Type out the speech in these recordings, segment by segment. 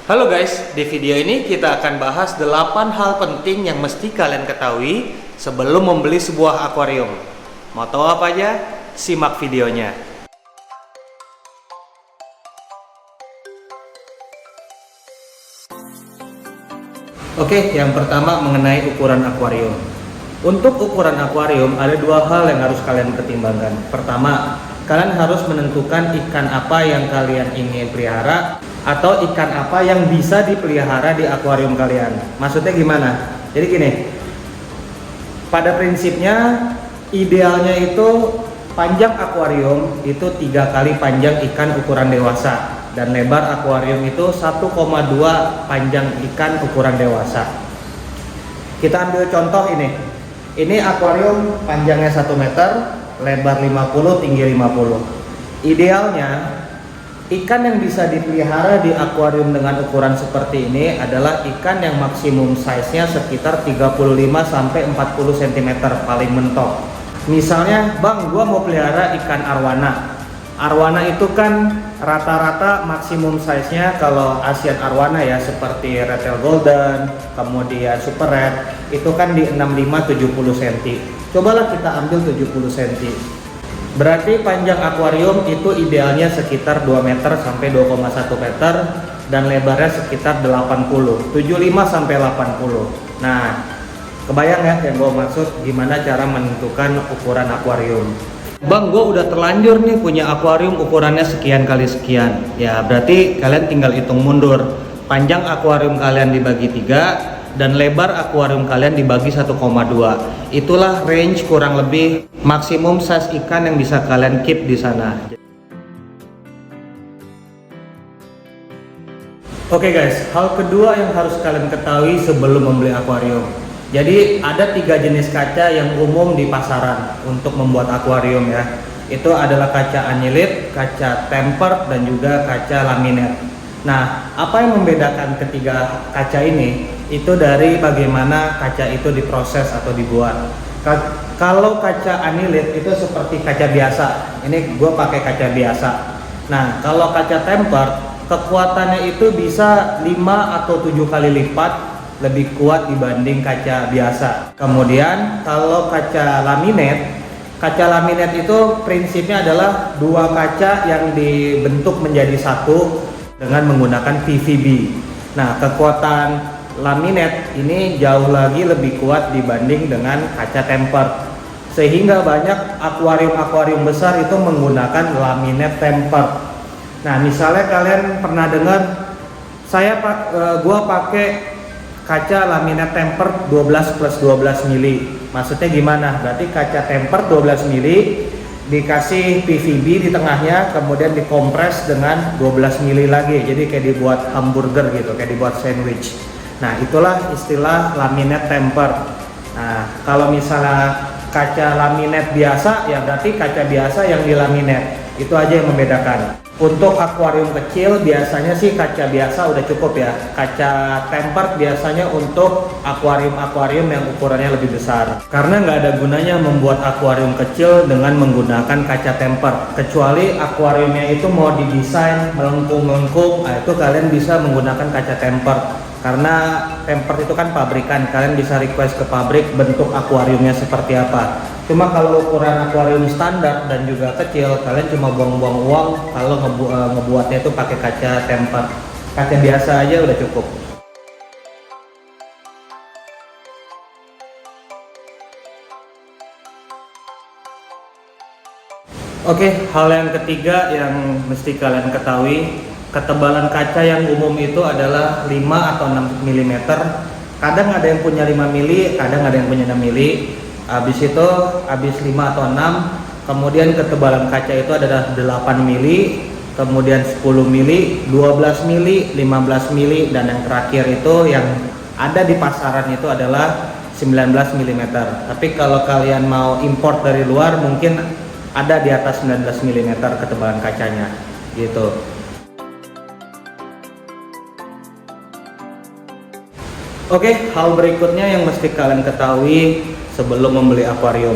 Halo guys, di video ini kita akan bahas 8 hal penting yang mesti kalian ketahui sebelum membeli sebuah akuarium. Mau tahu apa aja? Simak videonya. Oke, yang pertama mengenai ukuran akuarium. Untuk ukuran akuarium ada dua hal yang harus kalian pertimbangkan. Pertama, kalian harus menentukan ikan apa yang kalian ingin pelihara atau ikan apa yang bisa dipelihara di akuarium kalian. Maksudnya gimana? Jadi gini, pada prinsipnya idealnya itu panjang akuarium itu 3 kali panjang ikan ukuran dewasa, dan lebar akuarium itu 1,2 panjang ikan ukuran dewasa. Kita ambil contoh ini. Ini akuarium panjangnya 1 meter, lebar 50, tinggi 50. Idealnya ikan yang bisa dipelihara di akuarium dengan ukuran seperti ini adalah ikan yang maksimum size-nya sekitar 35 sampai 40 cm paling mentok. Misalnya, "Bang, gua mau pelihara ikan arwana." Arwana itu kan rata-rata maksimum size-nya kalau Asian arwana ya, seperti red tail golden, kemudian super red, itu kan di 65-70 cm. Cobalah kita ambil 70 cm. Berarti panjang akuarium itu idealnya sekitar 2 meter sampai 2,1 meter dan lebarnya sekitar 80, 75 sampai 80. Nah, kebayang ya yang gue maksud gimana cara menentukan ukuran akuarium. "Bang, gue udah terlanjur nih punya akuarium ukurannya sekian kali sekian." Ya berarti kalian tinggal hitung mundur. Panjang akuarium kalian dibagi 3 dan lebar akuarium kalian dibagi 1,2. Itulah range kurang lebih maksimum size ikan yang bisa kalian keep di sana. Oke guys, hal kedua yang harus kalian ketahui sebelum membeli akuarium. Jadi ada 3 jenis kaca yang umum di pasaran untuk membuat akuarium ya. Itu adalah kaca anyelit, kaca tempered, dan juga kaca laminate. Nah, apa yang membedakan ketiga kaca ini? Itu dari bagaimana kaca itu diproses atau dibuat. Kalau kaca anyelit itu seperti kaca biasa. Ini gue pakai kaca biasa. Nah, kalau kaca tempered, kekuatannya itu bisa 5 atau 7 kali lipat lebih kuat dibanding kaca biasa. Kemudian kalau kaca laminate itu prinsipnya adalah 2 kaca yang dibentuk menjadi satu dengan menggunakan PVB. Nah, kekuatan laminate ini jauh lagi lebih kuat dibanding dengan kaca tempered, sehingga banyak akuarium besar itu menggunakan laminate tempered. Nah, misalnya kalian pernah dengar gua pakai kaca laminate tempered 12+12 mili. Maksudnya gimana? Berarti kaca tempered 12 mili dikasih PVB di tengahnya, kemudian dikompres dengan 12 mili lagi. Jadi kayak dibuat hamburger gitu, kayak dibuat sandwich. Nah, itulah istilah laminate tempered. Nah, kalau misalnya kaca laminate biasa, ya berarti kaca biasa yang dilaminate. Itu aja yang membedakan. Untuk akuarium kecil biasanya sih kaca biasa udah cukup ya. Kaca tempered biasanya untuk akuarium yang ukurannya lebih besar. Karena nggak ada gunanya membuat akuarium kecil dengan menggunakan kaca tempered. Kecuali akuariumnya itu mau didesain melengkung-melengkung, nah itu kalian bisa menggunakan kaca tempered. Karena tempered itu kan pabrikan, kalian bisa request ke pabrik bentuk akuariumnya seperti apa. Cuma kalau ukuran akuarium standar dan juga kecil, kalian cuma buang-buang uang kalau ngebuatnya itu pakai kaca tempered. Kaca biasa aja udah cukup. Oke, hal yang ketiga yang mesti kalian ketahui, ketebalan kaca yang umum itu adalah 5 atau 6 mm. Kadang ada yang punya 5 mili, kadang ada yang punya 6 mili. Habis 5 atau 6, kemudian ketebalan kaca itu adalah 8 mili, kemudian 10 mili, 12 mili, 15 mili, dan yang terakhir itu yang ada di pasaran itu adalah 19 mm. Tapi kalau kalian mau import dari luar mungkin ada di atas 19 mm ketebalan kacanya gitu. Oke, hal berikutnya yang mesti kalian ketahui sebelum membeli akuarium.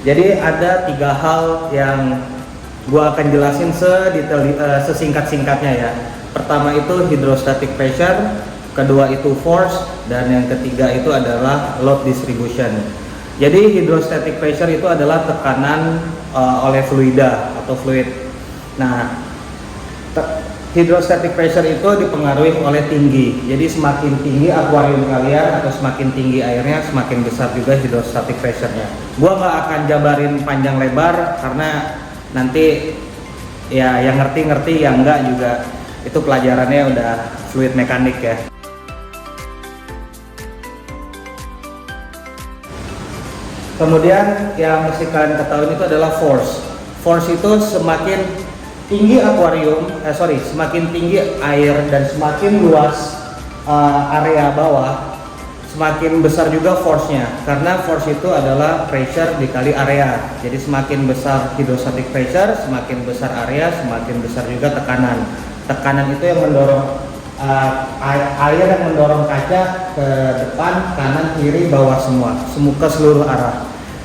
Jadi ada 3 hal yang gua akan jelasin sesingkat-singkatnya ya. Pertama itu hydrostatic pressure, kedua itu force, dan yang ketiga itu adalah load distribution. Jadi hydrostatic pressure itu adalah tekanan oleh fluida atau fluid. Nah, hydrostatic pressure itu dipengaruhi oleh tinggi. Jadi semakin tinggi akuarium kalian atau semakin tinggi airnya, semakin besar juga hydrostatic pressure-nya. Gua nggak akan jabarin panjang lebar karena nanti ya yang ngerti-ngerti, yang enggak juga itu pelajarannya udah fluid mekanik ya. Kemudian yang mesti kalian ketahui itu adalah force. Force itu semakin tinggi akuarium, semakin tinggi air dan semakin luas area bawah, semakin besar juga force-nya. Karena force itu adalah pressure dikali area. Jadi semakin besar hydrostatic pressure, semakin besar area, semakin besar juga tekanan. Tekanan itu yang mendorong air yang mendorong kaca ke depan, kanan, kiri, bawah semua, ke seluruh arah.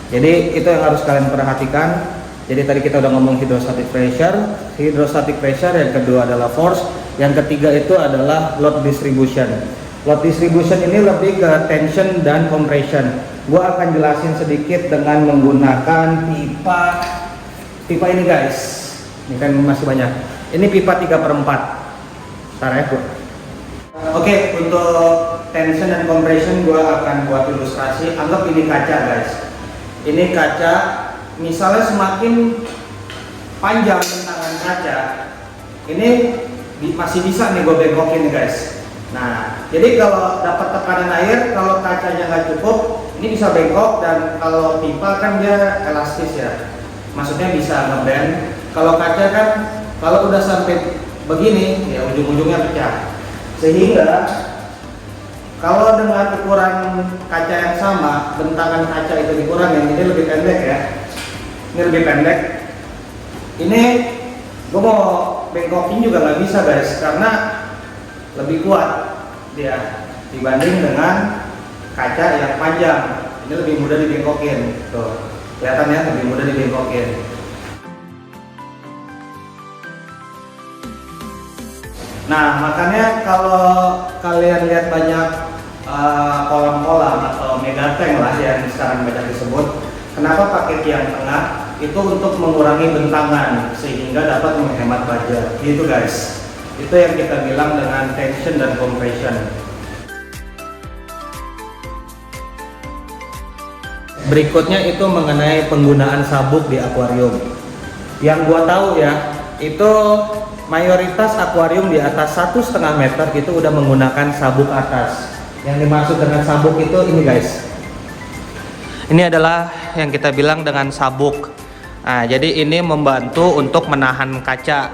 Jadi itu yang harus kalian perhatikan. Jadi tadi kita udah ngomong hydrostatic pressure, yang kedua adalah force, yang ketiga itu adalah load distribution. Load distribution ini lebih ke tension dan compression. Gua akan jelasin sedikit dengan menggunakan pipa ini guys. Ini kan masih banyak. Ini pipa 3/4. Ntar ya gua. Oke, untuk tension dan compression gua akan buat ilustrasi. Anggap ini kaca guys. Ini kaca. Misalnya semakin panjang bentangan kaca, ini masih bisa nih gue bengkokin nih guys. Nah, jadi kalau dapat tekanan air, kalau kacanya nggak cukup, ini bisa bengkok. Dan kalau pipa kan dia elastis ya, maksudnya bisa ngebend. Kalau kaca kan kalau udah sampai begini, ya ujung-ujungnya pecah. Sehingga kalau dengan ukuran kaca yang sama, bentangan kaca itu dikurangin, ini lebih pendek ya. Ini lebih pendek. Ini gue mau bengkokin juga nggak bisa guys, karena lebih kuat dia dibanding dengan kaca yang panjang. Ini lebih mudah dibengkokin. Tuh, kelihatan ya, lebih mudah dibengkokin. Nah, makanya kalau kalian lihat banyak kolam-kolam atau megatank lah yang sekarang banyak disebut, kenapa pakai tiang tengah? Itu untuk mengurangi bentangan sehingga dapat menghemat baja. Gitu guys. Itu yang kita bilang dengan tension dan compression. Berikutnya itu mengenai penggunaan sabuk di akuarium. Yang gua tahu ya, itu mayoritas akuarium di atas 1,5 meter itu udah menggunakan sabuk atas. Yang dimaksud dengan sabuk itu ini guys. Ini adalah yang kita bilang dengan sabuk. Nah, jadi ini membantu untuk menahan kaca.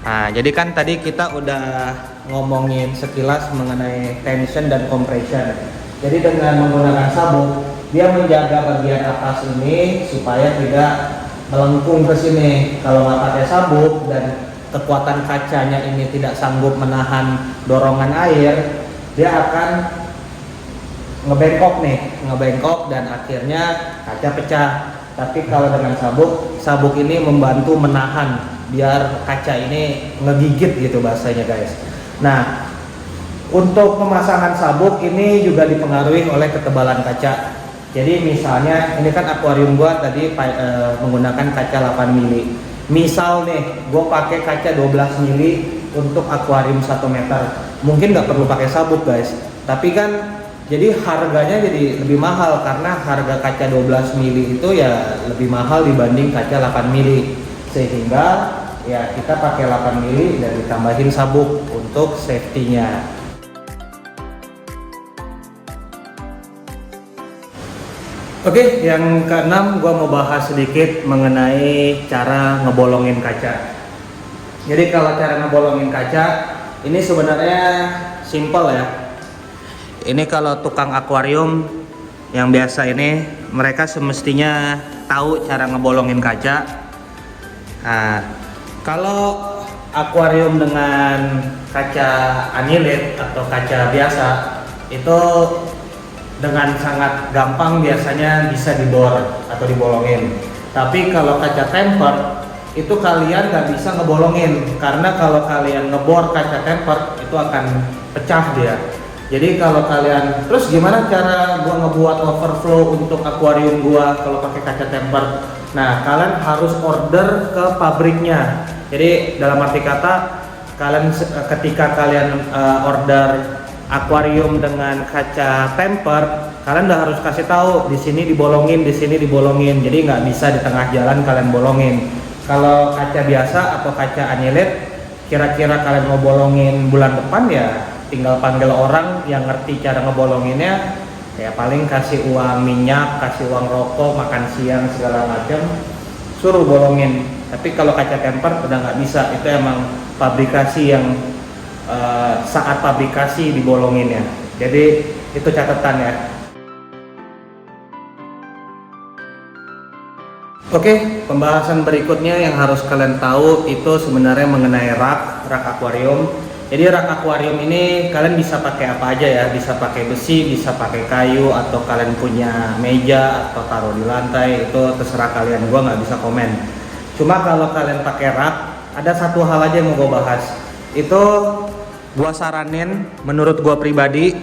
Nah, jadi kan tadi kita udah ngomongin sekilas mengenai tension dan compression. Jadi dengan menggunakan sabuk, dia menjaga bagian atas ini supaya tidak melengkung ke sini. Kalau nggak pakai sabuk dan kekuatan kacanya ini tidak sanggup menahan dorongan air, dia akan ngebengkok dan akhirnya kaca pecah. Tapi kalau dengan sabuk ini membantu menahan biar kaca ini ngegigit gitu bahasanya guys. Nah, untuk pemasangan sabuk ini juga dipengaruhi oleh ketebalan kaca. Jadi misalnya ini kan akuarium gua tadi menggunakan kaca 8 mili. Misal nih gua pakai kaca 12 mili untuk akuarium 1 meter. Mungkin nggak perlu pakai sabuk guys. Tapi kan jadi harganya jadi lebih mahal karena harga kaca 12 mili itu ya lebih mahal dibanding kaca 8 mili. Sehingga ya kita pakai 8 mili dan ditambahin sabuk untuk safety-nya. Oke, yang keenam gua mau bahas sedikit mengenai cara ngebolongin kaca. Jadi kalau cara ngebolongin kaca ini sebenarnya simple ya. Ini kalau tukang akuarium yang biasa ini mereka semestinya tahu cara ngebolongin kaca. Nah, kalau akuarium dengan kaca anilit atau kaca biasa itu dengan sangat gampang biasanya bisa dibor atau dibolongin. Tapi kalau kaca tempered itu kalian nggak bisa ngebolongin, karena kalau kalian ngebor kaca tempered itu akan pecah dia. Jadi kalau kalian, terus gimana cara gua ngebuat overflow untuk akuarium gua kalau pakai kaca tempered? Nah, kalian harus order ke pabriknya. Jadi dalam arti kata, kalian ketika kalian order akuarium dengan kaca tempered, kalian udah harus kasih tahu di sini dibolongin, di sini dibolongin. Jadi nggak bisa di tengah jalan kalian bolongin. Kalau kaca biasa atau kaca anyelit, kira-kira kalian mau bolongin bulan depan ya tinggal panggil orang yang ngerti cara ngebolonginnya, ya paling kasih uang minyak, kasih uang rokok, makan siang segala macam, suruh bolongin. Tapi kalau kaca tempered udah nggak bisa, itu emang pabrikasi yang saat pabrikasi dibolongin ya. Jadi itu catatan ya. Oke, pembahasan berikutnya yang harus kalian tahu itu sebenarnya mengenai rak akuarium. Jadi rak akuarium ini kalian bisa pakai apa aja ya, bisa pakai besi, bisa pakai kayu, atau kalian punya meja atau taruh di lantai, itu terserah kalian, gua nggak bisa komen. Cuma kalau kalian pakai rak, ada satu hal aja yang mau gua bahas. Itu gua saranin, menurut gua pribadi,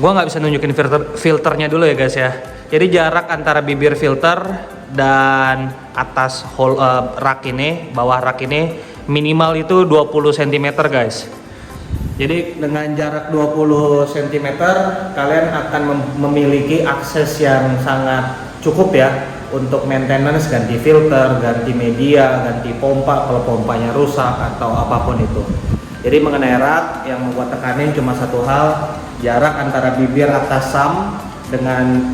gua nggak bisa nunjukin filternya dulu ya guys ya. Jadi jarak antara bibir filter dan atas rak ini, bawah rak ini minimal itu 20 cm guys. Jadi dengan jarak 20 cm kalian akan memiliki akses yang sangat cukup ya untuk maintenance, ganti filter, ganti media, ganti pompa kalau pompanya rusak atau apapun itu. Jadi mengenai rak yang mau gua tekanin cuma satu hal, jarak antara bibir atas sam dengan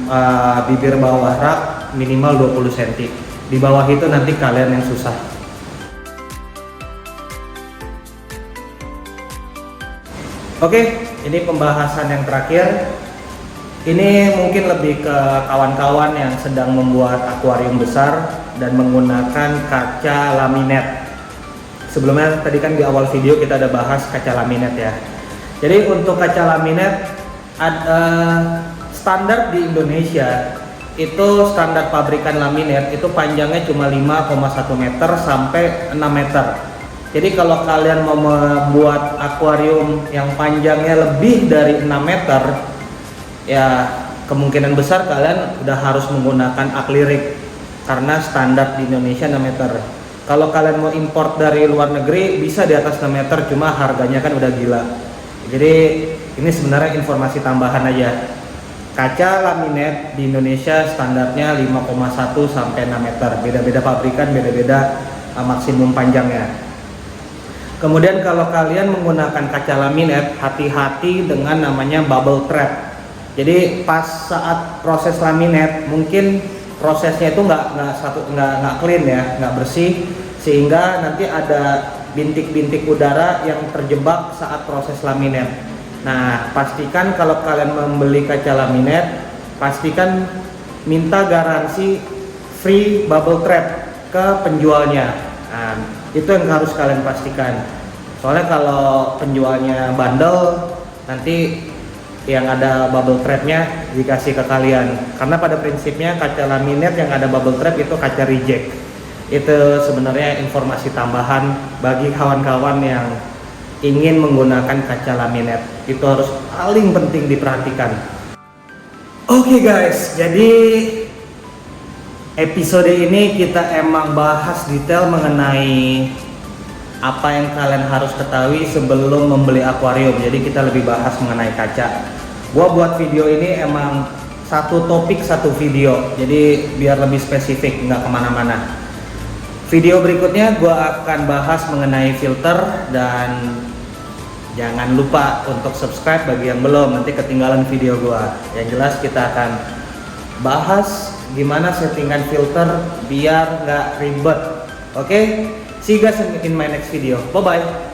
bibir bawah rak minimal 20 cm. Di bawah itu nanti kalian yang susah. Oke, ini pembahasan yang terakhir. Ini mungkin lebih ke kawan-kawan yang sedang membuat akuarium besar dan menggunakan kaca laminate. Sebelumnya tadi kan di awal video kita ada bahas kaca laminate ya. Jadi untuk kaca laminate standar di Indonesia itu standar pabrikan laminate itu panjangnya cuma 5,1 meter sampai 6 meter. Jadi kalau kalian mau membuat akuarium yang panjangnya lebih dari 6 meter, ya kemungkinan besar kalian udah harus menggunakan akrilik karena standar di Indonesia 6 meter. Kalau kalian mau import dari luar negeri bisa di atas 6 meter, cuma harganya kan udah gila. Jadi ini sebenarnya informasi tambahan aja. Kaca laminate di Indonesia standarnya 5,1 sampai 6 meter. Beda-beda pabrikan, beda-beda maksimum panjangnya. Kemudian kalau kalian menggunakan kaca laminate, hati-hati dengan namanya bubble trap. Jadi pas saat proses laminate mungkin prosesnya itu nggak clean ya, nggak bersih, sehingga nanti ada bintik-bintik udara yang terjebak saat proses laminate. Nah, pastikan kalau kalian membeli kaca laminate, pastikan minta garansi free bubble trap ke penjualnya. Nah, itu yang harus kalian pastikan. Soalnya kalau penjualnya bandel, nanti yang ada bubble trapnya dikasih ke kalian. Karena pada prinsipnya kaca laminate yang ada bubble trap itu kaca reject. Itu sebenarnya informasi tambahan bagi kawan-kawan yang ingin menggunakan kaca laminate. Itu harus paling penting diperhatikan. Oke guys, jadi episode ini kita emang bahas detail mengenai apa yang kalian harus ketahui sebelum membeli akuarium. Jadi kita lebih bahas mengenai kaca. Gua buat video ini emang satu topik satu video, jadi biar lebih spesifik, nggak kemana-mana. Video berikutnya gua akan bahas mengenai filter, dan jangan lupa untuk subscribe bagi yang belum, nanti ketinggalan video gua. Yang jelas kita akan bahas gimana settingan filter biar nggak ribet. Oke, see you guys in my next video. Bye bye.